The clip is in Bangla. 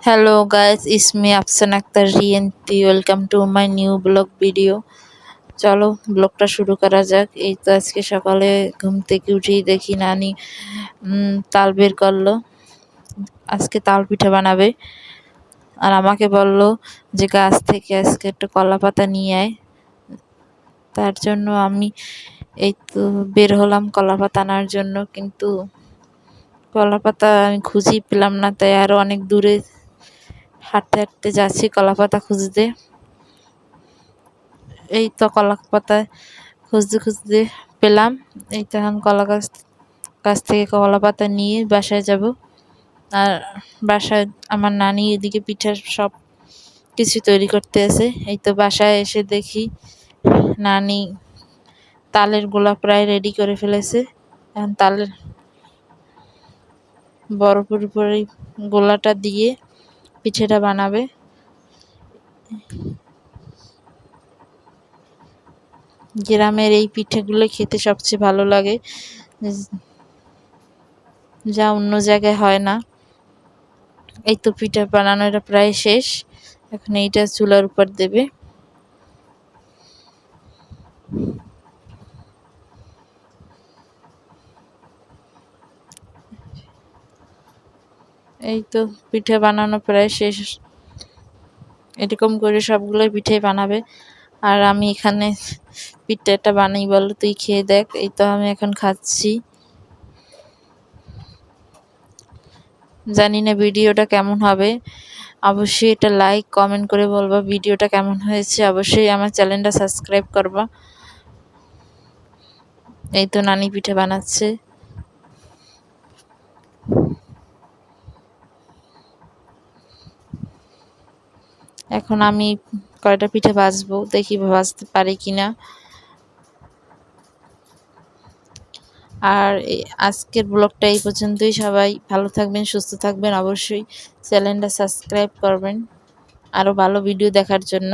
Hello guys, it's me Afsan Akhtar রিয়েন্তি। Welcome to my new vlog video. চলো ব্লগটা শুরু করা যাক। এই তো আজকে সকালে ঘুম থেকে উঠেই দেখি নানি তাল বের করলো। আজকে তাল পিঠা বানাবে। আর আমাকে বলল যে গাছ থেকে আজকে একটু কলা পাতা নিয়ে আয়। তার জন্য আমি এই তো বের হলাম কলা পাতা আনার জন্য, কিন্তু কলা পাতা আমি খুঁজেই পেলাম না, তাই আরো অনেক দূরে হাঁটতে হাঁটতে যাচ্ছি কলা পাতা খুঁজতে। এই তো কলা পাতা খুঁজতে খুঁজতে পেলাম। এই তো এখন কলা গাছ থেকে কলা পাতা নিয়ে বাসায় যাব। আর বাসায় আমার নানি এদিকে পিঠার সব কিছু তৈরি করতে আছে। এই তো বাসায় এসে দেখি নানি তালের গোলা প্রায় রেডি করে ফেলেছে। এখন তালের বরফের উপরে গোলাটা দিয়ে পিঠেটা বানাবে। গ্রামের এই পিঠেগুলো খেতে সবচেয়ে ভালো লাগে, যা অন্য জায়গায় হয় না। এই তো পিঠা বানানোটা প্রায় শেষ। এখন এইটা চুলার উপর দেবে। এই তো পিঠা বানানো প্রায় শেষ। এরকম করে সবগুলো পিঠে বানাবে। আর আমি এখানে পিঠাটা বানাই, বলো তুই খেয়ে দেখ। এই তো আমি এখন খাচ্ছি। জানি না ভিডিওটা কেমন হবে, অবশ্যই এটা লাইক কমেন্ট করে বলবা ভিডিওটা কেমন হয়েছে। অবশ্যই আমার চ্যানেলটা সাবস্ক্রাইব করবা। এই তো নানি পিঠা বানাচ্ছে। এখন আমি কয়টা পিঠে ভাজবো, দেখি ভাজতে পারি কিনা। আর আজকের ব্লগটা এই পর্যন্তই। সবাই ভালো থাকবেন, সুস্থ থাকবেন। অবশ্যই চ্যানেলটা সাবস্ক্রাইব করবেন আরো ভালো ভিডিও দেখার জন্য।